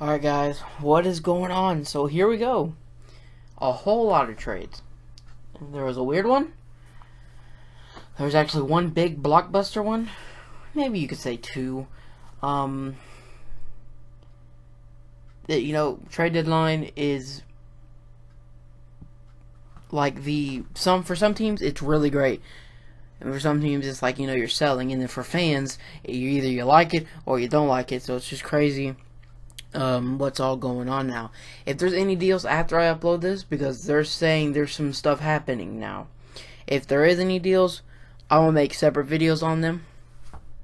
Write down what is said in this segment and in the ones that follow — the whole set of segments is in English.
Alright guys, what is going on? So here we go. A whole lot of trades. There was a weird one. There was actually one big blockbuster one. Maybe you could say two. Um trade deadline is like for some teams it's really great. And for some teams it's like, you're selling, and then for fans, you like it or you don't like it. So it's just crazy. What's all going on now. If there's any deals after I upload this, because they're saying there's some stuff happening now. If there is any deals, I will make separate videos on them,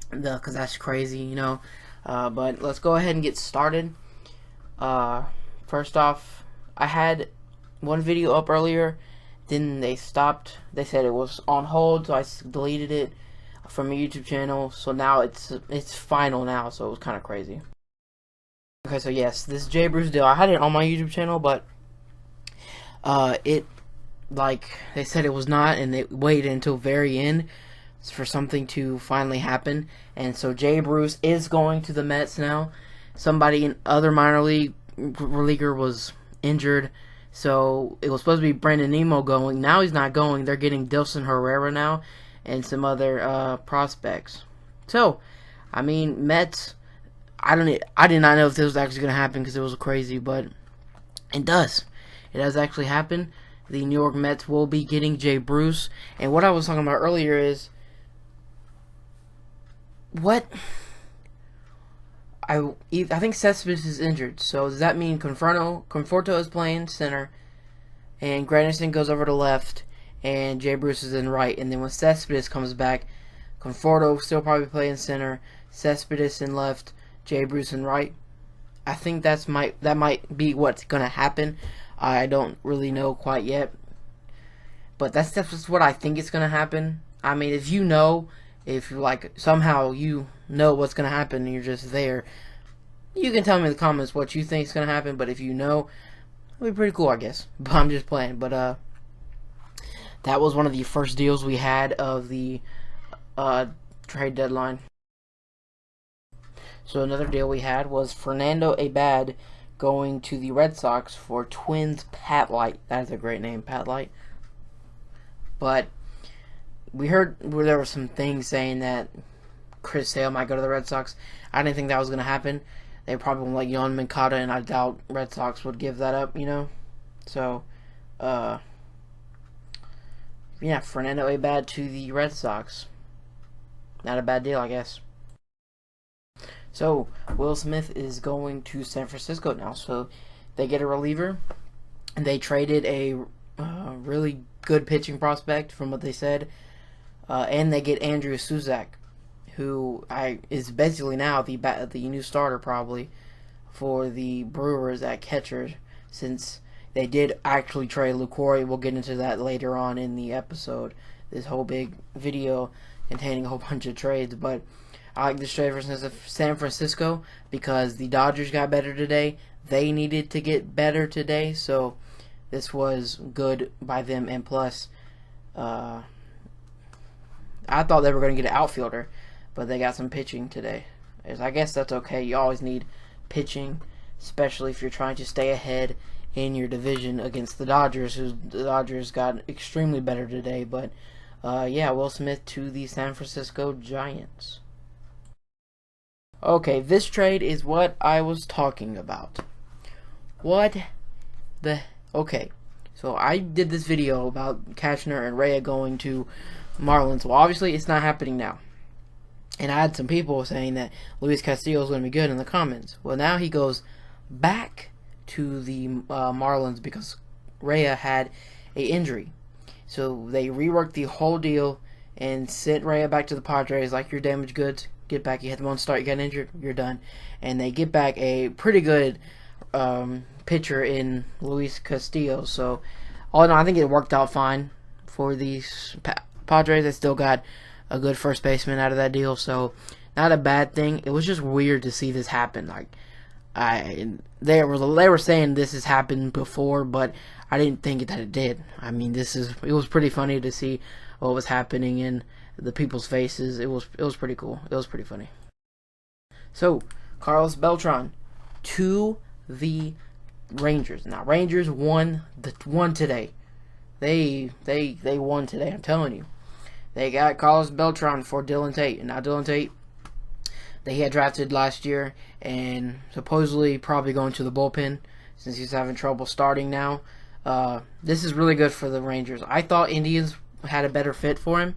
because that's crazy, but let's go ahead and get started. First off, I had one video up earlier, then they stopped. They said it was on hold, so I deleted it from my YouTube channel. So now it's final now, so it was kind of crazy. Okay, so yes, this Jay Bruce deal, I had it on my YouTube channel, but they said it was not, and they waited until very end for something to finally happen. And so Jay Bruce is going to the Mets now. Somebody in other minor leaguer was injured, so it was supposed to be Brandon Nimmo going. Now he's not going. They're getting Dilson Herrera now and some other prospects. So, I mean, Mets, I did not know if this was actually going to happen because it was crazy, but it does. It does actually happen. The New York Mets will be getting Jay Bruce. And what I was talking about earlier is, I think Cespedes is injured. So does that mean Conforto is playing center, and Granderson goes over to left, and Jay Bruce is in right? And then when Cespedes comes back, Conforto still probably playing center, Cespedes in left, Jay Bruce in right. I think that might be what's gonna happen. I don't really know quite yet, but that's just what I think is gonna happen. I mean, if you somehow you know what's gonna happen and you're just there, you can tell me in the comments what you think is gonna happen. But if you know, it'll be pretty cool, I guess. But I'm just playing. But that was one of the first deals we had of the trade deadline. So another deal we had was Fernando Abad going to the Red Sox for Twins Pat Light. That is a great name, Pat Light. But we heard where there were some things saying that Chris Sale might go to the Red Sox. I didn't think that was going to happen. They probably won't like Yohan Moncada, and I doubt Red Sox would give that up, So, yeah, Fernando Abad to the Red Sox. Not a bad deal, I guess. So, Will Smith is going to San Francisco now. So, they get a reliever. And they traded a really good pitching prospect, from what they said. And they get Andrew Suzak, who is basically now the new starter, probably, for the Brewers at catcher, since they did actually trade Lucroy. We'll get into that later on in the episode. This whole big video containing a whole bunch of trades, but I like this trade for San Francisco because the Dodgers got better today. They needed to get better today, so this was good by them. And plus, I thought they were going to get an outfielder, but they got some pitching today. I guess that's okay. You always need pitching, especially if you're trying to stay ahead in your division against the Dodgers, who the Dodgers got extremely better today. But yeah, Will Smith to the San Francisco Giants. Okay, this trade is what I was talking about. Okay, so I did this video about Cashner and Rhea going to Marlins. Well, obviously it's not happening now. And I had some people saying that Luis Castillo is going to be good in the comments. Well, now he goes back to the Marlins because Rhea had an injury. So they reworked the whole deal and sent Rhea back to the Padres like, you're damaged goods. Get back. You had one start. You got injured. You're done. And they get back a pretty good pitcher in Luis Castillo. So, all in all, I think it worked out fine for these Padres. They still got a good first baseman out of that deal. So, not a bad thing. It was just weird to see this happen. Like, they were saying this has happened before, but I didn't think that it did. I mean, it was pretty funny to see what was happening in the people's faces. It was pretty cool. It was pretty funny. So, Carlos Beltran to the Rangers. Now, Rangers won today. They won today, I'm telling you. They got Carlos Beltran for Dylan Tate. And now Dylan Tate, that he had drafted last year and supposedly probably going to the bullpen since he's having trouble starting now. This is really good for the Rangers. I thought Indians had a better fit for him,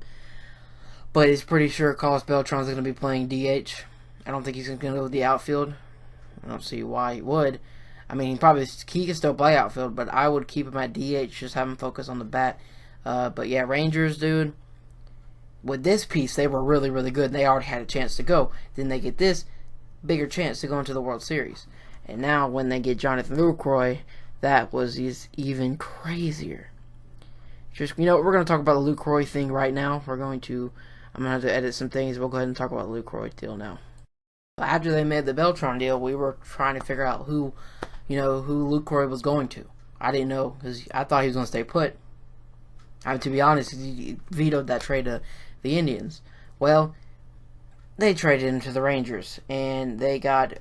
but it's pretty sure Carlos Beltran's going to be playing DH. I don't think he's going to go with the outfield. I don't see why he would. I mean, he can still play outfield, but I would keep him at DH, just have him focus on the bat. But yeah, Rangers, dude, with this piece, they were really, really good. They already had a chance to go. Then they get this bigger chance to go into the World Series. And now when they get Jonathan Lucroy, that was even crazier. Just, we're going to talk about the Lucroy thing right now. I'm going to have to edit some things. We'll go ahead and talk about the Lucroy deal now. After they made the Beltran deal, we were trying to figure out who Lucroy was going to. I didn't know, because I thought he was going to stay put. To be honest, he vetoed that trade to the Indians. Well, they traded him to the Rangers, and they got,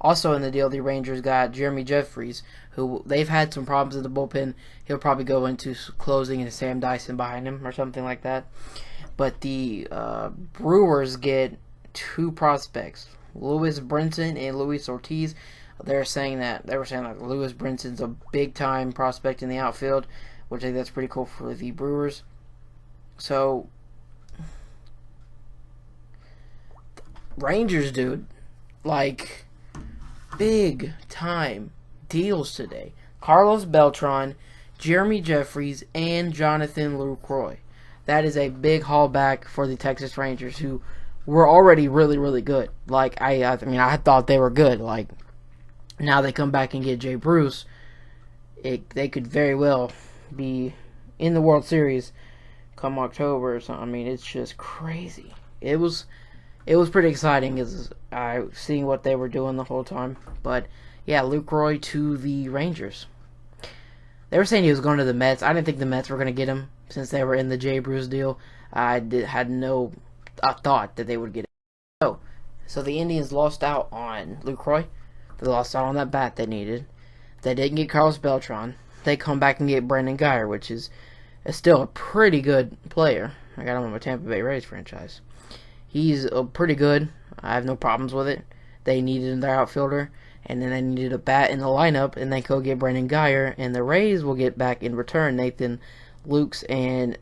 also in the deal, the Rangers got Jeremy Jeffries, who they've had some problems in the bullpen. He'll probably go into closing and Sam Dyson behind him or something like that. But the Brewers get 2 prospects, Luis Brinson and Luis Ortiz. They were saying that Luis Brinson's a big time prospect in the outfield, which I think that's pretty cool for the Brewers. So Rangers, dude, like big time deals today. Carlos Beltran, Jeremy Jeffries, and Jonathan Lucroy. That is a big haul back for the Texas Rangers, who were already really, really good. Like, I thought they were good. Like, now they come back and get Jay Bruce. They could very well be in the World Series come October or something. I mean, it's just crazy. It was pretty exciting as I seeing what they were doing the whole time. But yeah, Lucroy to the Rangers. They were saying he was going to the Mets. I didn't think the Mets were going to get him since they were in the Jay Bruce deal. I had no thought that they would get it. So the Indians lost out on Lucroy. They lost out on that bat they needed. They didn't get Carlos Beltran. They come back and get Brandon Guyer, which is still a pretty good player. I got him on my Tampa Bay Rays franchise. He's pretty good. I have no problems with it. They needed their outfielder, and then they needed a bat in the lineup, and they go get Brandon Guyer, and the Rays will get back in return Nathan Lukes and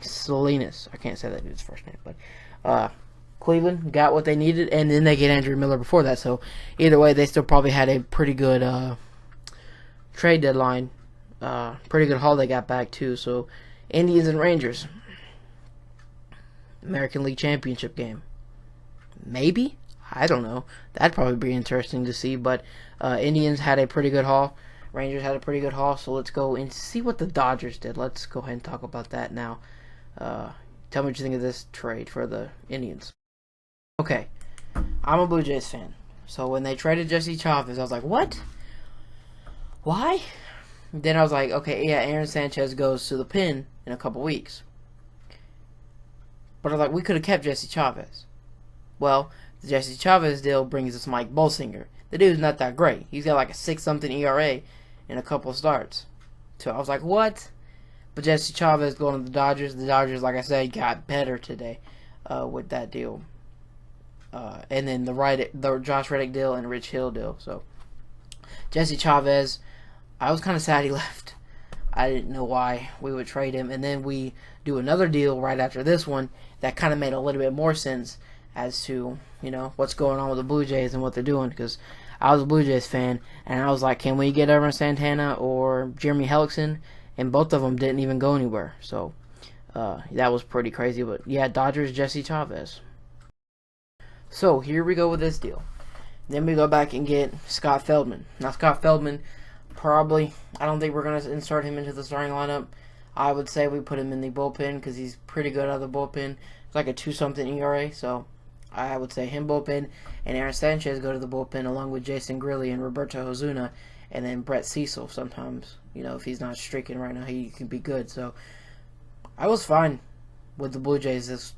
Salinas. I can't say that dude's first name, but Cleveland got what they needed, and then they get Andrew Miller before that. So either way, they still probably had a pretty good trade deadline. Pretty good haul they got back too. So Indians and Rangers, American League Championship game. Maybe? I don't know. That'd probably be interesting to see. But Indians had a pretty good haul. Rangers had a pretty good haul. So let's go and see what the Dodgers did. Let's go ahead and talk about that now. Tell me what you think of this trade for the Indians. Okay. I'm a Blue Jays fan. So when they traded Jesse Chavez, I was like, what? Why? Then I was like, okay, yeah, Aaron Sanchez goes to the pen in a couple weeks. But I was like, we could have kept Jesse Chavez. Well, the Jesse Chavez deal brings us Mike Bolsinger. The dude's not that great. He's got like a 6-something ERA in a couple of starts. So I was like, what? But Jesse Chavez going to the Dodgers. The Dodgers, like I said, got better today with that deal. And then the Josh Reddick deal and Rich Hill deal. So Jesse Chavez, I was kind of sad he left. I didn't know why we would trade him. And then we do another deal right after this one that kind of made a little bit more sense as to, what's going on with the Blue Jays and what they're doing. Because I was a Blue Jays fan, and I was like, can we get Ervin Santana or Jeremy Hellickson? And both of them didn't even go anywhere. So that was pretty crazy. But yeah, Dodgers, Jesse Chavez. So here we go with this deal. Then we go back and get Scott Feldman. Now Scott Feldman, probably, I don't think we're going to insert him into the starting lineup. I would say we put him in the bullpen because he's pretty good out of the bullpen. It's like a 2-something ERA. So I would say him bullpen, and Aaron Sanchez go to the bullpen along with Jason Grilli and Roberto Ozuna, and then Brett Cecil sometimes. If he's not streaking right now, he can be good. So I was fine with the Blue Jays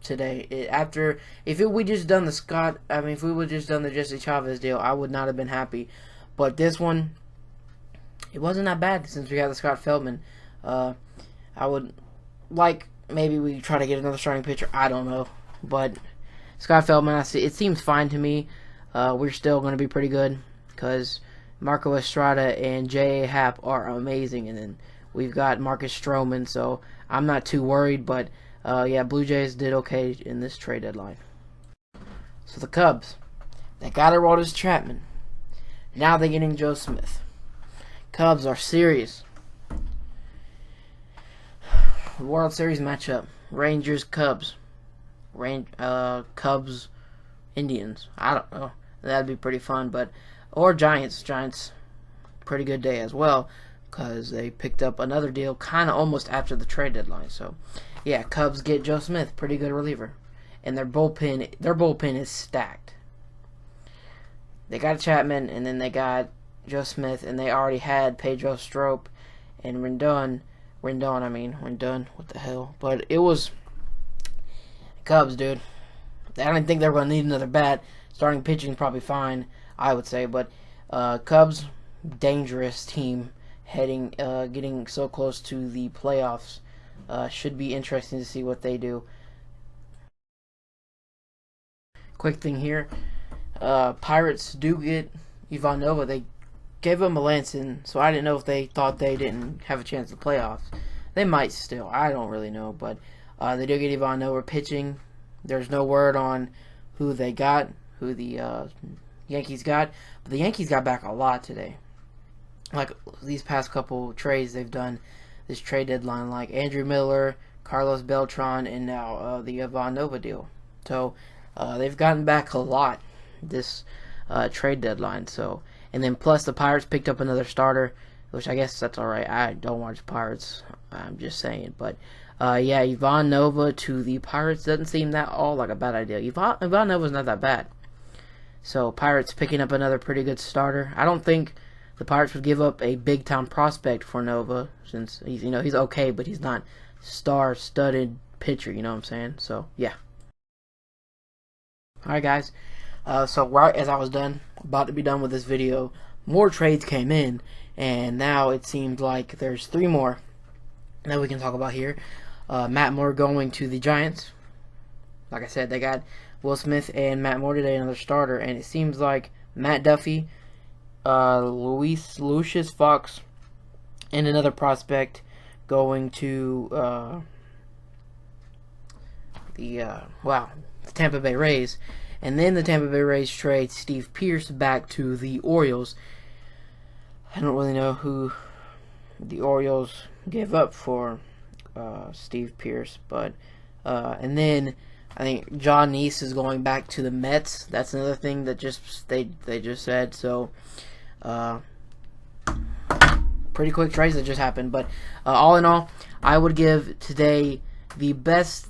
today. If we just done the if we would just done the Jesse Chavez deal, I would not have been happy. But this one, it wasn't that bad since we got the Scott Feldman. I would like maybe we try to get another starting pitcher. I don't know, but Scott Feldman, it seems fine to me. We're still going to be pretty good because Marco Estrada and J.A. Happ are amazing, and then we've got Marcus Stroman, so I'm not too worried. But yeah, Blue Jays did okay in this trade deadline. So the Cubs, they got Aroldis Chapman. Now they're getting Joe Smith. Cubs are serious. World Series matchup: Rangers Cubs. Cubs Indians. I don't know. That'd be pretty fun, or Giants. Giants, pretty good day as well, because they picked up another deal kind of almost after the trade deadline. So, yeah, Cubs get Joe Smith, pretty good reliever, and their bullpen is stacked. They got Chapman, and then they got Joe Smith, and they already had Pedro Strop and Rendon. What the hell? But it was Cubs, dude. I don't think they're going to need another bat. Starting pitching probably fine, I would say, but Cubs, dangerous team, getting so close to the playoffs. Should be interesting to see what they do. Quick thing here, Pirates do get Ivan Nova. They gave him Melanson, so I didn't know if they thought they didn't have a chance at the playoffs. They might still. I don't really know, but they do get Ivan Nova pitching. There's no word on who they got, who the Yankees got, but the Yankees got back a lot today. Like these past couple trades they've done this trade deadline, like Andrew Miller, Carlos Beltran, and now the Ivan Nova deal. So they've gotten back a lot this trade deadline. So, and then plus the Pirates picked up another starter, which I guess that's all right. I don't watch Pirates. I'm just saying, but yeah, Ivan Nova to the Pirates doesn't seem that all like a bad idea. Ivan Nova's not that bad. So Pirates picking up another pretty good starter. I don't think the Pirates would give up a big time prospect for Nova, since he's okay, but he's not star-studded pitcher. You know what I'm saying? So yeah. All right, guys. So right as I was about to be done with this video, more trades came in, and now it seems like there's 3 more that we can talk about here. Matt Moore going to the Giants. Like I said, they got Will Smith and Matt Moore today, another starter, and it seems like Matt Duffy, Lucius Fox, and another prospect going to the Tampa Bay Rays. And then the Tampa Bay Rays trade Steve Pearce back to the Orioles. I don't really know who the Orioles gave up for Steve Pearce, but and then I think John Neese is going back to the Mets. That's another thing that they just said. So pretty quick trades that just happened. But all in all, I would give today the best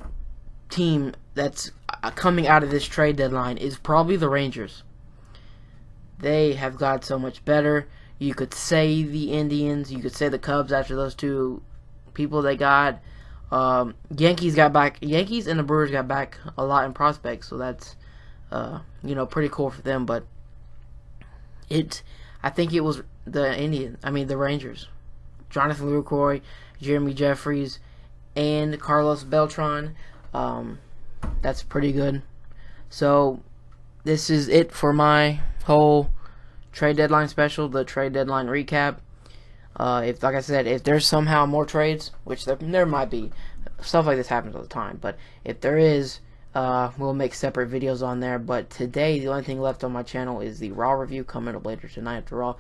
team that's coming out of this trade deadline is probably the Rangers. They have got so much better. You could say the Indians, you could say the Cubs after those 2 people they got. Yankees got back. Yankees and the Brewers got back a lot in prospects, so that's pretty cool for them. But I think it was the Rangers. Jonathan Lucroy, Jeremy Jeffries, and Carlos Beltran. That's pretty good. So this is it for my whole trade deadline special, the trade deadline recap. Like I said, if there's somehow more trades, which there might be, stuff like this happens all the time, but if there is, we'll make separate videos on there. But today, the only thing left on my channel is the Raw review coming up later tonight after Raw.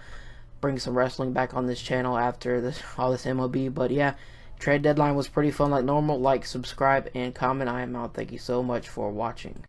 Bring some wrestling back on this channel after all this MLB. But yeah, trade deadline was pretty fun like normal. Like, subscribe, and comment. I am out. Thank you so much for watching.